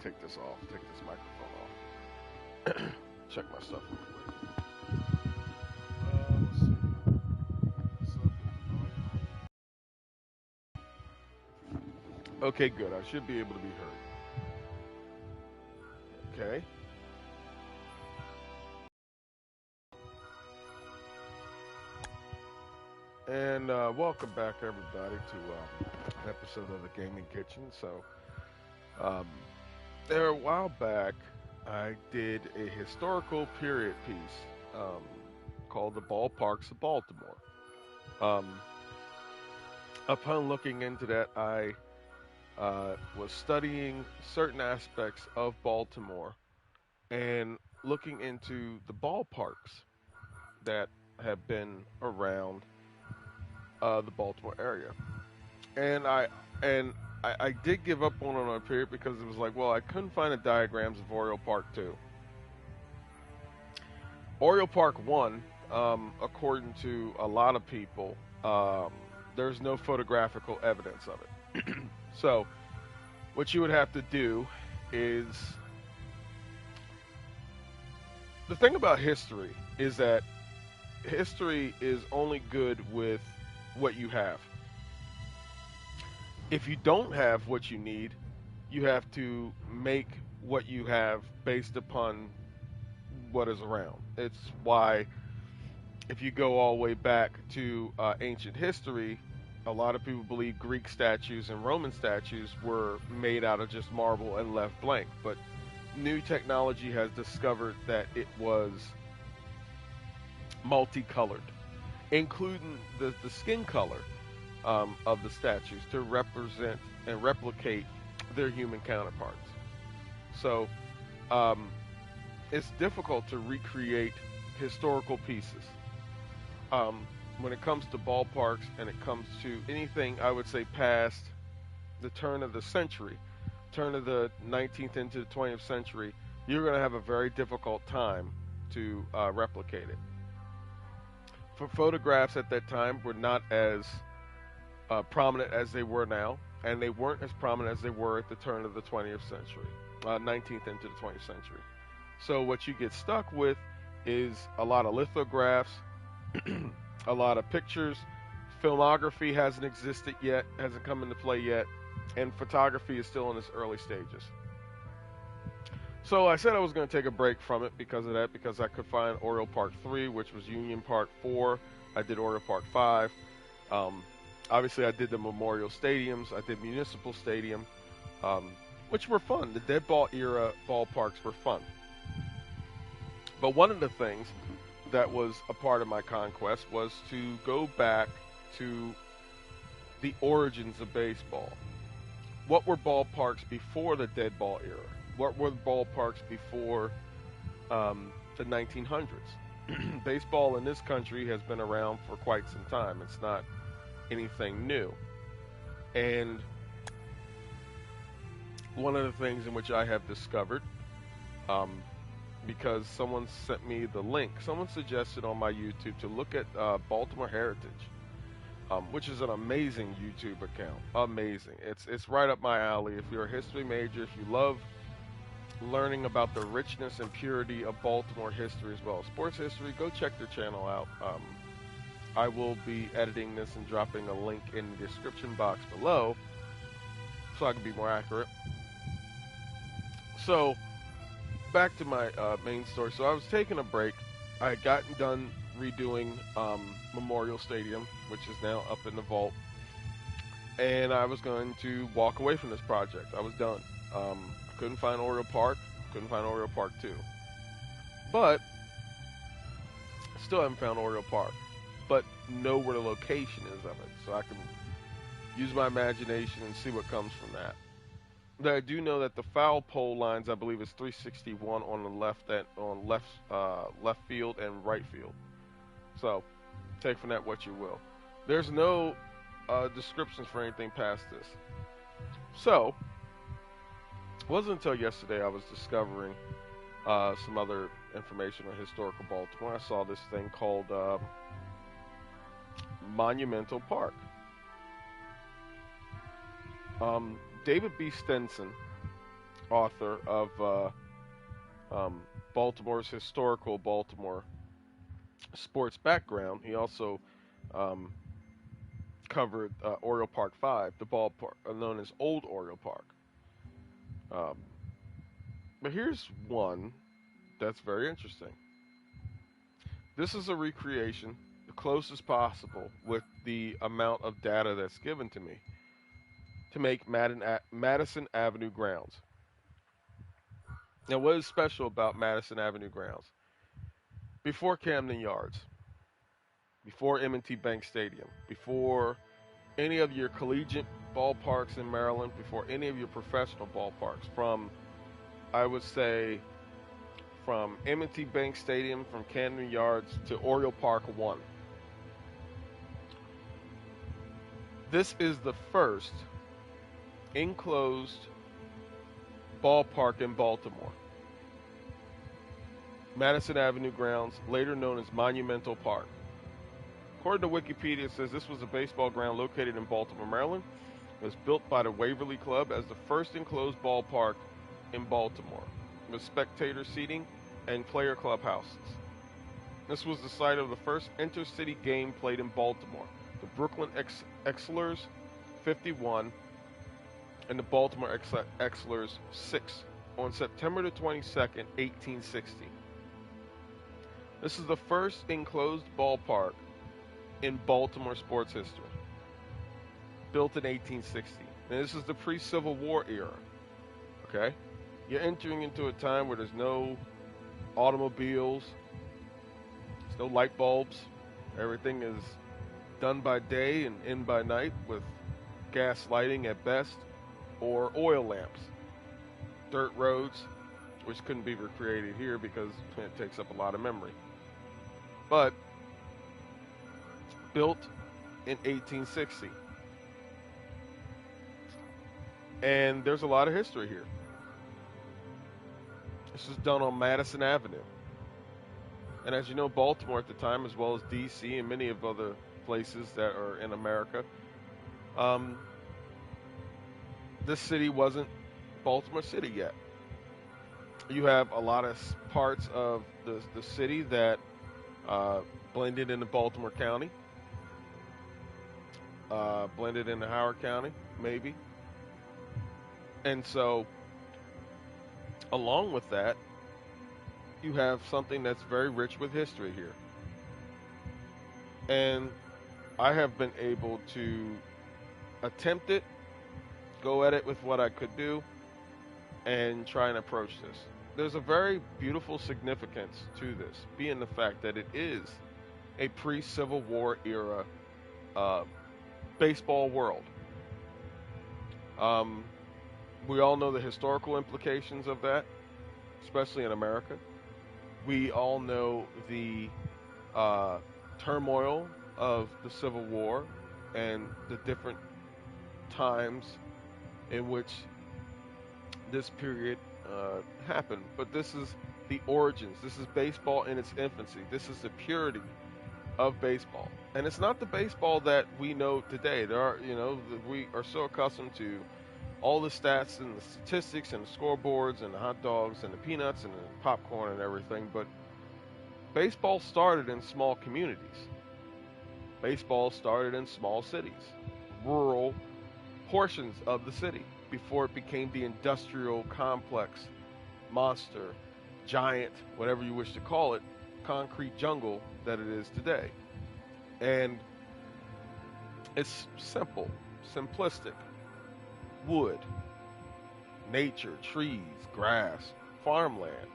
take this off. Take this microphone off. Check my stuff real quick. Let's see. Let's up the okay, good. I should be able to be heard. Okay. And welcome back, everybody, to an episode of the Gaming Kitchen. So, um, there a while back, I did a historical period piece called "The Ballparks of Baltimore." Um, upon looking into that, I was studying certain aspects of Baltimore and looking into the ballparks that have been around the Baltimore area. And I did give up on a period because it was like, well, I couldn't find the diagrams of Oriole Park 2. Oriole Park 1, according to a lot of people, there's no photographical evidence of it. So, what you would have to do is the thing about history is that history is only good with what you have. If you don't have what you need, you have to make what you have based upon what is around. It's why, if you go all the way back to ancient history, a lot of people believe Greek statues and Roman statues were made out of just marble and left blank. But new technology has discovered that it was multicolored, including the skin color of the statues to represent and replicate their human counterparts. So it's difficult to recreate historical pieces. When it comes to ballparks and it comes to anything, I would say past the turn of the century, turn of the 19th into the 20th century, you're going to have a very difficult time to replicate it. For photographs at that time were not as prominent as they were now, and they weren't as prominent as they were at the turn of the 20th century, 19th into the 20th century. So what you get stuck with is a lot of lithographs, a lot of pictures. Filmography hasn't existed yet, hasn't come into play yet, and photography is still in its early stages. So I said I was going to take a break from it because of that, because I could find Oriole Park 3, which was Union Park 4. I did Oriole Park 5. Obviously, I did the Memorial Stadiums. I did Municipal Stadium, which were fun. The dead ball era ballparks were fun. But one of the things that was a part of my conquest was to go back to the origins of baseball. What were ballparks before the dead ball era? What were the ballparks before the 1900s? Baseball in this country has been around for quite some time. It's not anything new. And one of the things in which I have discovered, because someone sent me the link, someone suggested on my YouTube to look at Baltimore Heritage, which is an amazing YouTube account. Amazing. It's right up my alley. If you're a history major, if you love learning about the richness and purity of Baltimore history as well as sports history, go check their channel out. I will be editing this and dropping a link in the description box below so I can be more accurate. So, back to my main story. So I was taking a break. I had gotten done redoing Memorial Stadium, which is now up in the vault. And I was going to walk away from this project. I was done. Couldn't find Oriole Park. Couldn't find Oriole Park 2. But still haven't found Oriole Park. But know where the location is of it. So I can use my imagination and see what comes from that. But I do know that the foul pole lines, I believe, is 361 on the left field and right field. So take from that what you will. There's no descriptions for anything past this. So it wasn't until yesterday I was discovering some other information on historical Baltimore. I saw this thing called Monumental Park. David B. Stenson author of Baltimore's historical Baltimore sports background. He also um, covered Oriole Park 5, the ballpark known as Old Oriole Park. Um, but here's one that's very interesting. This is a recreation, the closest possible with the amount of data that's given to me to make Madison Avenue grounds. Now, what is special about Madison Avenue grounds? Before Camden Yards, before M&T Bank Stadium, before any of your collegiate ballparks in Maryland, before any of your professional ballparks, from I would say from M&T Bank Stadium, from Camden Yards to Oriole Park 1. This is the first enclosed ballpark in Baltimore. Madison Avenue grounds, later known as Monumental Park. According to Wikipedia, it says this was a baseball ground located in Baltimore, Maryland. It was built by the Waverly Club as the first enclosed ballpark in Baltimore, with spectator seating and player clubhouses. This was the site of the first intercity game played in Baltimore, the Brooklyn Exlers 51 and the Baltimore Exlers 6 on September the 22nd, 1860. This is the first enclosed ballpark in Baltimore sports history, built in 1860. And this is the pre-Civil War era, okay? You're entering into a time where there's no automobiles, there's no light bulbs. Everything is done by day and in by night with gas lighting at best or oil lamps. Dirt roads, which couldn't be recreated here because it takes up a lot of memory. But built in 1860. And there's a lot of history here. This was done on Madison Avenue. And as you know, Baltimore at the time, as well as D.C. and many of other places that are in America, this city wasn't Baltimore City yet. You have a lot of parts of the city that blended into Baltimore County, blended into Howard County, maybe. And so, along with that, you have something that's very rich with history here. And I have been able to attempt it, go at it with what I could do, and try and approach this. There's a very beautiful significance to this, being the fact that it is a pre-Civil War era baseball world. We all know the historical implications of that, especially in America. We all know the turmoil of the Civil War and the different times in which this period happened. But this is the origins. This is baseball in its infancy. This is the purity of baseball. And it's not the baseball that we know today. We are so accustomed to all the stats and the statistics and the scoreboards and the hot dogs and the peanuts and the popcorn and everything. But baseball started in small communities. Baseball started in small cities, rural portions of the city, before it became the industrial complex, monster, giant, whatever you wish to call it, concrete jungle that it is today. And it's simple, simplistic. Wood, nature, trees, grass, farmland.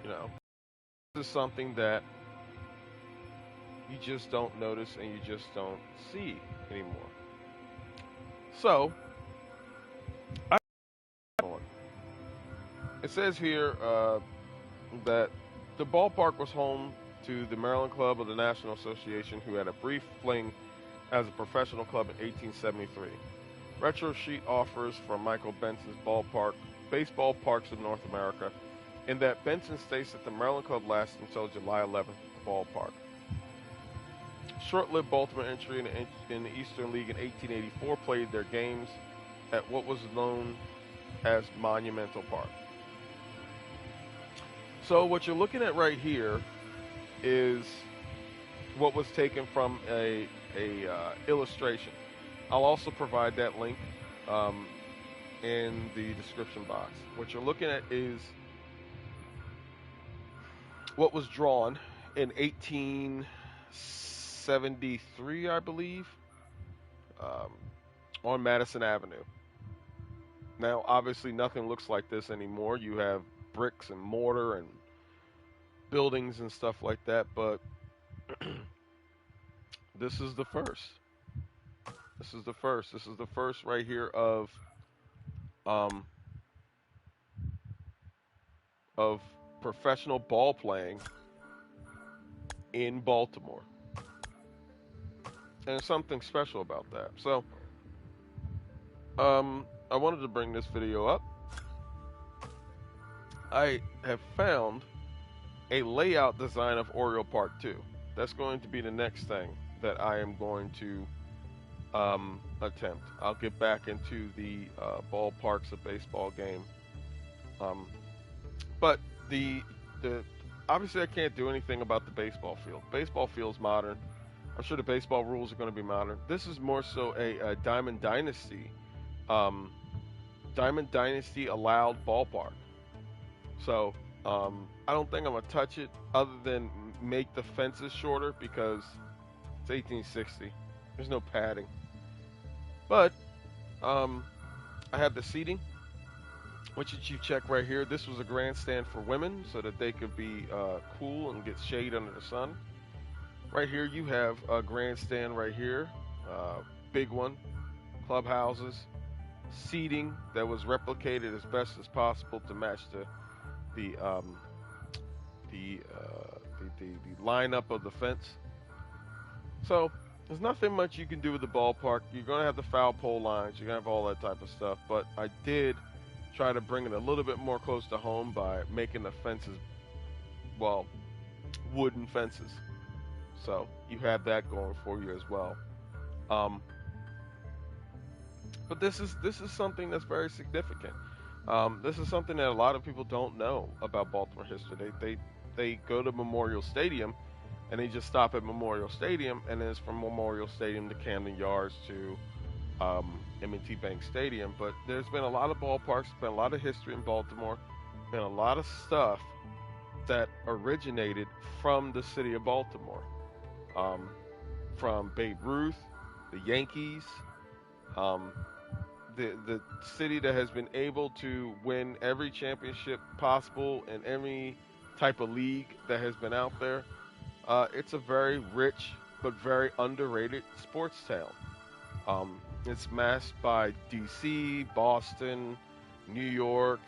This is something that you just don't notice and you just don't see anymore. So, it says here that the ballpark was home to the Maryland Club of the National Association, who had a brief fling as a professional club in 1873. Retro sheet offers from Michael Benson's ballpark, Baseball Parks of North America, in that Benson states that the Maryland Club lasted until July 11th at the ballpark. Short-lived Baltimore entry in the Eastern League in 1884 played their games at what was known as Monumental Park. So what you're looking at right here is what was taken from a illustration. I'll also provide that link in the description box. What you're looking at is what was drawn in 1873, I believe, on Madison Avenue. Now, obviously, nothing looks like this anymore. You have bricks and mortar and buildings and stuff like that, but this is the first. This is the first. This is the first right here of professional ball playing in Baltimore. And there's something special about that. So, I wanted to bring this video up. I have found a layout design of Oriole Park 2. That's going to be the next thing that I am going to attempt. I'll get back into the ballparks, a baseball game. But the obviously I can't do anything about the baseball field. Baseball field's modern. I'm sure the baseball rules are going to be modern. This is more so a Diamond Dynasty allowed ballpark. So I don't think I'm gonna touch it other than make the fences shorter because it's 1860. There's no padding. But I have the seating, which you check right here. This was a grandstand for women so that they could be cool and get shade under the sun. Right here you have a grandstand right here, big one, clubhouses, seating that was replicated as best as possible to match the lineup of the fence. So there's nothing much you can do with the ballpark. You're going to have the foul pole lines. You're going to have all that type of stuff. But I did try to bring it a little bit more close to home by making the fences, well, wooden fences. So you have that going for you as well. But this is something that's very significant. This is something that a lot of people don't know about Baltimore history. They go to Memorial Stadium and they just stop at Memorial Stadium, and then it's from Memorial Stadium to Camden Yards to M&T Bank Stadium. But there's been a lot of ballparks, been a lot of history in Baltimore, been a lot of stuff that originated from the city of Baltimore. From Babe Ruth, the Yankees, the city that has been able to win every championship possible in every type of league that has been out there. It's a very rich but very underrated sports town. It's masked by DC, Boston, New York,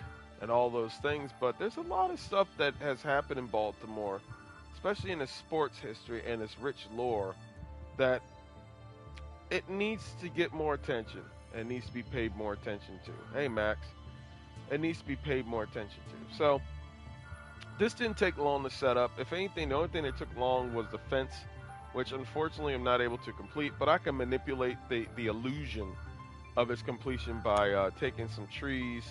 and all those things, but there's a lot of stuff that has happened in Baltimore, especially in the sports history and its rich lore, that it needs to get more attention. It needs to be paid more attention to. Hey, Max. It needs to be paid more attention to. So this didn't take long to set up. If anything, the only thing that took long was the fence, which unfortunately I'm not able to complete, but I can manipulate the illusion of its completion by taking some trees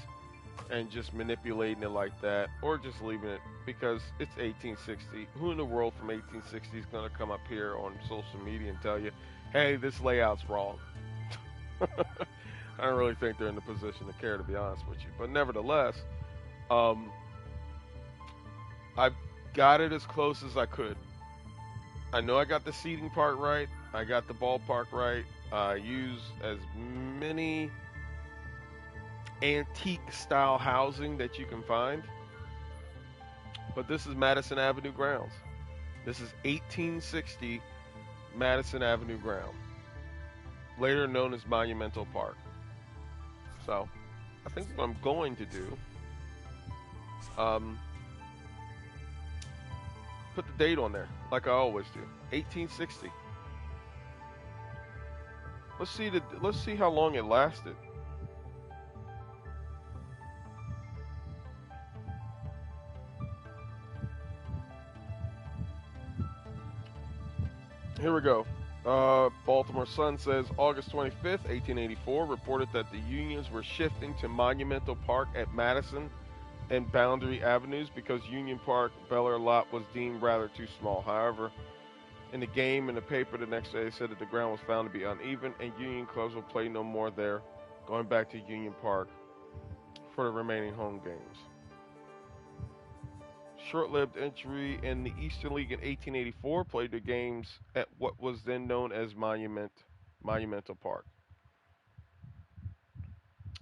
and just manipulating it like that, or just leaving it, because it's 1860. Who in the world from 1860 is going to come up here on social media and tell you, hey, this layout's wrong? I don't really think they're in the position to care, to be honest with you. But nevertheless, I've got it as close as I could. I know I got the seating part right. I got the ballpark right. I used as many antique style housing that you can find. But this is Madison Avenue grounds. This is 1860 Madison Avenue ground, later known as Monumental Park. So I think what I'm going to do, put the date on there like I always do, 1860. Let's see how long it lasted. Here we go. Baltimore Sun says August 25th, 1884, reported that the Unions were shifting to Monumental Park at Madison and Boundary Avenues because Union Park Bel Air lot was deemed rather too small. However, in the game and the paper the next day, they said that the ground was found to be uneven and Union clubs will play no more there, going back to Union Park for the remaining home games. Short-lived entry in the Eastern League in 1884, played the games at what was then known as Monumental Park.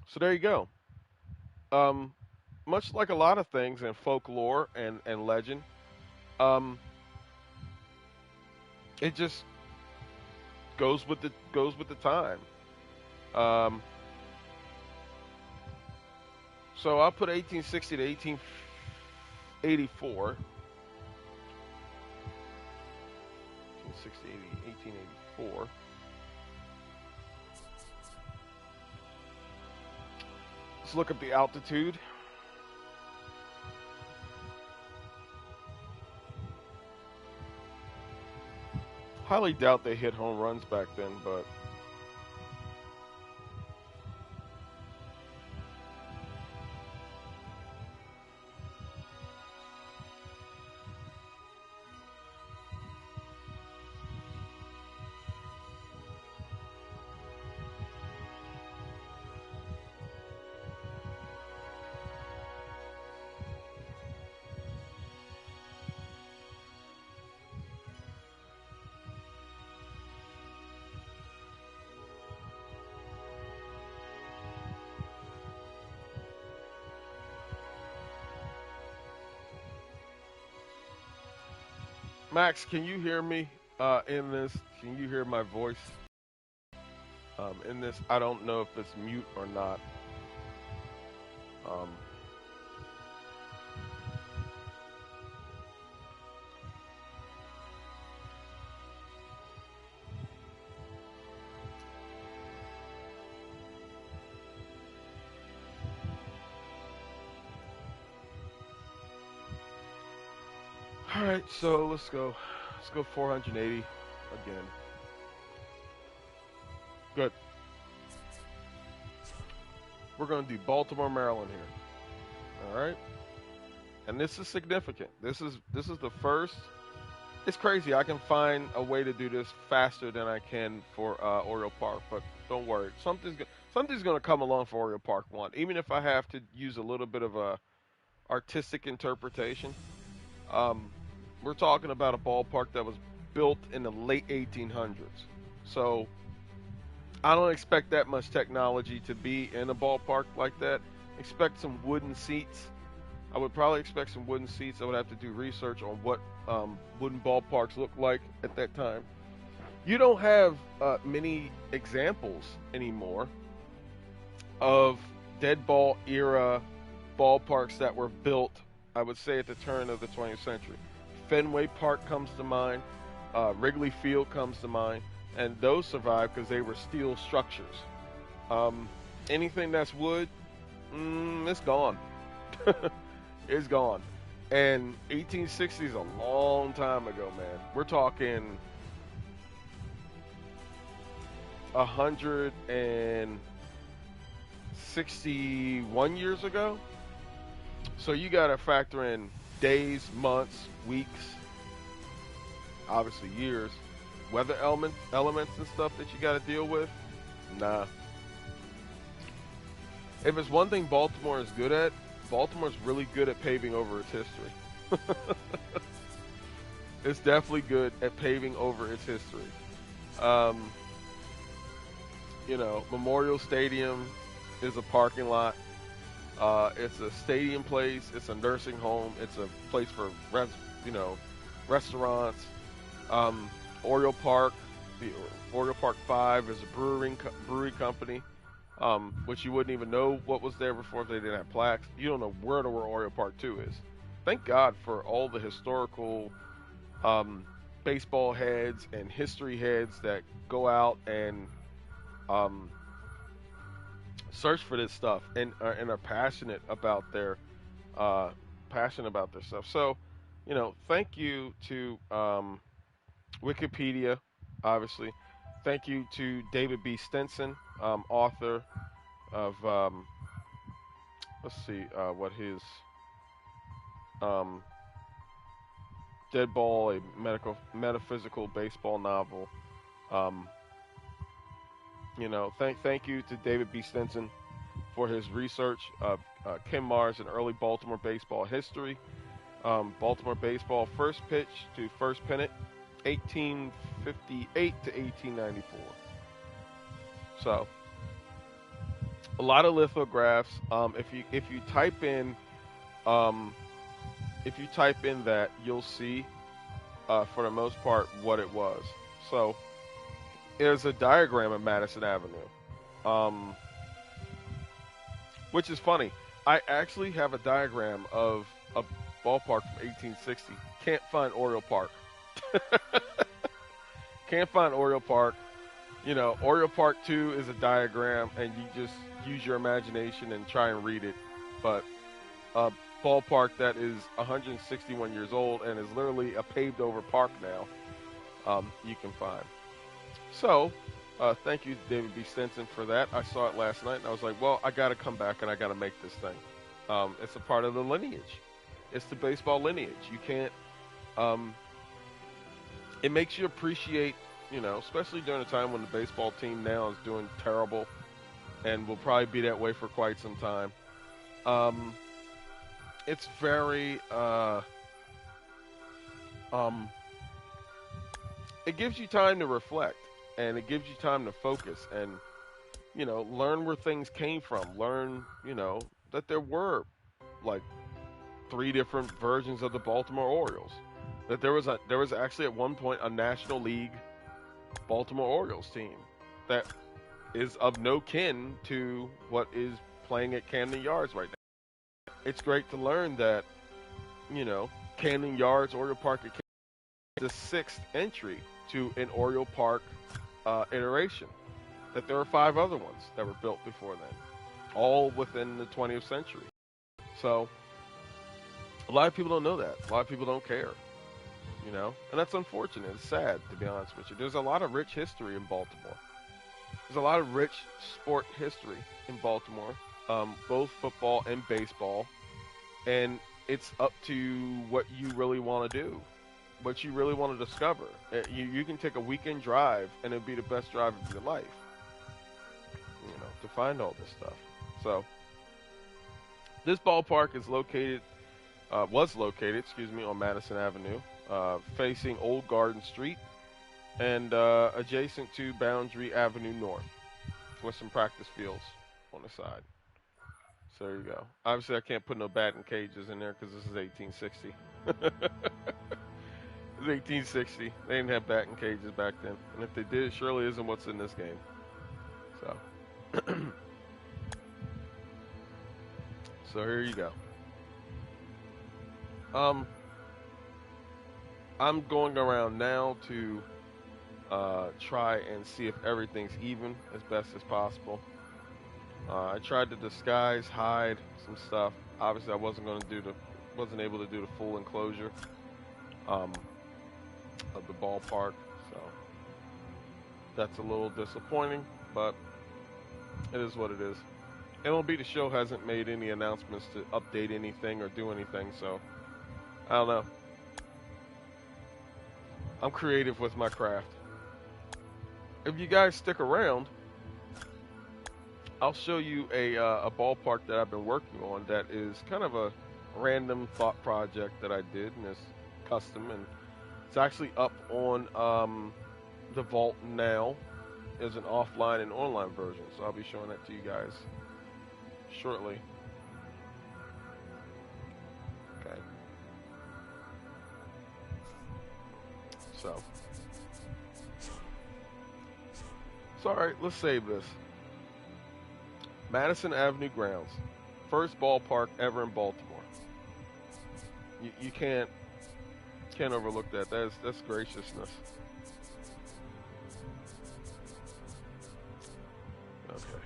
So there you go. Um, Much like a lot of things in folklore and legend, um, it just goes with the time. Um, so I'll put 1860 to 1884. 1860 1884. Let's look at the altitude. Highly doubt they hit home runs back then, but Max, can you hear me in this? Can you hear my voice in this? I don't know if it's mute or not. Um, all right, so let's go. Let's go 480 again. Good. We're going to do Baltimore, Maryland here. All right. And this is significant. This is the first. It's crazy. I can find a way to do this faster than I can for Oriole Park, but don't worry. Something's going to come along for Oriole Park 1, even if I have to use a little bit of a artistic interpretation. Um, we're talking about a ballpark that was built in the late 1800s. So I don't expect that much technology to be in a ballpark like that. Expect some wooden seats. I would probably expect some wooden seats. I would have to do research on what wooden ballparks look like at that time. You don't have many examples anymore of dead ball era ballparks that were built, I would say, at the turn of the 20th century. Fenway Park comes to mind. Wrigley Field comes to mind. And those survived because they were steel structures. Anything that's wood, it's gone. It's gone. And 1860 is a long time ago, man. We're talking 161 years ago. So you got to factor in days, months, weeks, obviously years, weather elements and stuff that you got to deal with. Nah. If it's one thing Baltimore is good at, Baltimore's really good at paving over its history. It's definitely good at paving over its history. Um, Memorial Stadium is a parking lot. It's a stadium place. It's a nursing home. It's a place for restaurants. Oriole Park, the Oriole Park 5 is a brewery company, which you wouldn't even know what was there before if they didn't have plaques. You don't know where Oriole Park 2 is. Thank God for all the historical baseball heads and history heads that go out and search for this stuff and are passionate about their stuff. So, thank you to Wikipedia obviously. Thank you to David B. Stinson, author of, let's see, what his um, Dead Ball, a metaphysical baseball novel. Um, thank you to David B. Stinson for his research of Ken Mars and early Baltimore baseball history. Baltimore baseball first pitch to first pennant, 1858 to 1894. So, a lot of lithographs. If you type in that, you'll see for the most part what it was. So, there's a diagram of Madison Avenue, which is funny. I actually have a diagram of a ballpark from 1860. Can't find Oriole Park. Can't find Oriole Park. Oriole Park 2 is a diagram, and you just use your imagination and try and read it. But a ballpark that is 161 years old and is literally a paved over park now, you can find. So, thank you, David B. Stinson, for that. I saw it last night, and I was like, well, I got to come back, and I got to make this thing. It's a part of the lineage. It's the baseball lineage. You can't, it makes you appreciate, especially during a time when the baseball team now is doing terrible and will probably be that way for quite some time. It's very, it gives you time to reflect, and it gives you time to focus and, learn where things came from. Learn, that there were like 3 different versions of the Baltimore Orioles. That there was actually at one point a National League Baltimore Orioles team that is of no kin to what is playing at Camden Yards right now. It's great to learn that, Camden Yards, Oriole Park, is the 6th entry to an Oriole Park iteration. That there are 5 other ones that were built before then, all within the 20th century. So, a lot of people don't know that. A lot of people don't care. And that's unfortunate. It's sad, to be honest with you. There's a lot of rich history in Baltimore. There's a lot of rich sport history in Baltimore, both football and baseball. And it's up to what you really want to do, what you really want to discover. You can take a weekend drive, and it'll be the best drive of your life, to find all this stuff. So, this ballpark was located, on Madison Avenue, facing Old Garden Street and adjacent to Boundary Avenue North, with some practice fields on the side. So there you go. Obviously, I can't put no batting cages in there because this is 1860. It's 1860. They didn't have batting cages back then, and if they did, it surely isn't what's in this game. So, so here you go. I'm going around now to try and see if everything's even as best as possible. I tried to hide some stuff. Obviously, I wasn't able to do the full enclosure of the ballpark, so that's a little disappointing, but it is what it is. MLB The Show hasn't made any announcements to update anything or do anything, so I don't know. I'm creative with my craft. If you guys stick around, I'll show you a ballpark that I've been working on that is kind of a random thought project that I did, and it's custom, and it's actually up on the vault now as an offline and online version, so I'll be showing that to you guys shortly. Okay. So all right, let's save this. Madison Avenue grounds, first ballpark ever in Baltimore. You can't overlook that. That's graciousness. Okay.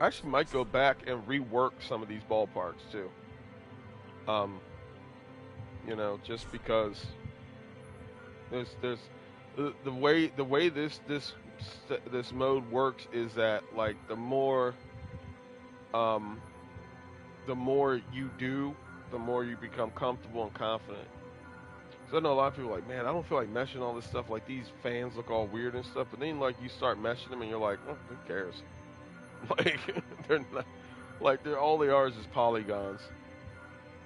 I actually might go back and rework some of these ballparks too. Just because There's the way this mode works is that like um the more you do, the more you become comfortable and confident. So I know a lot of people are like, man, I don't feel like meshing all this stuff. Like these fans look all weird and stuff. But then like you start meshing them and you're like, oh, who cares? Like they're not like they're all they are is just polygons,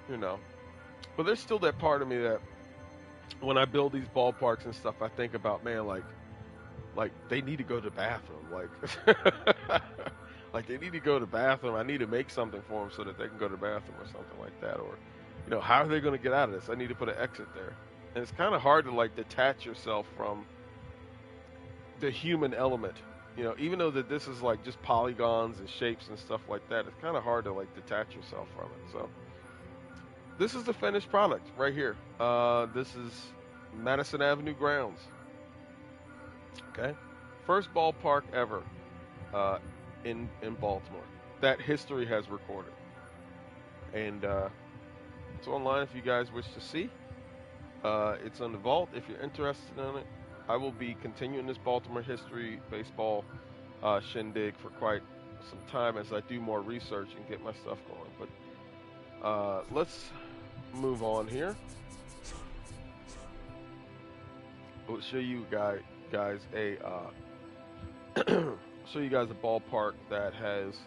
you know. But there's still that part of me that when I build these ballparks and stuff, I think about, man, like they need to go to the bathroom, like they need to go to the bathroom. I need to make something for them so that they can go to the bathroom or something like that. Or, how are they going to get out of this? I need to put an exit there. And it's kind of hard to like detach yourself from the human element. Even though that this is like just polygons and shapes and stuff like that, it's kind of hard to like detach yourself from it. So this is the finished product right here. This is Madison Avenue grounds. Okay, first ballpark ever in Baltimore that history has recorded, and it's online if you guys wish to see. It's on the vault if you're interested in it. I will be continuing this Baltimore history baseball shindig for quite some time as I do more research and get my stuff going. But let's move on here. We'll show you guys a show you guys a ballpark that has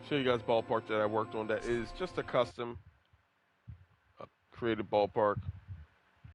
show you guys a ballpark that I worked on that is just a custom created ballpark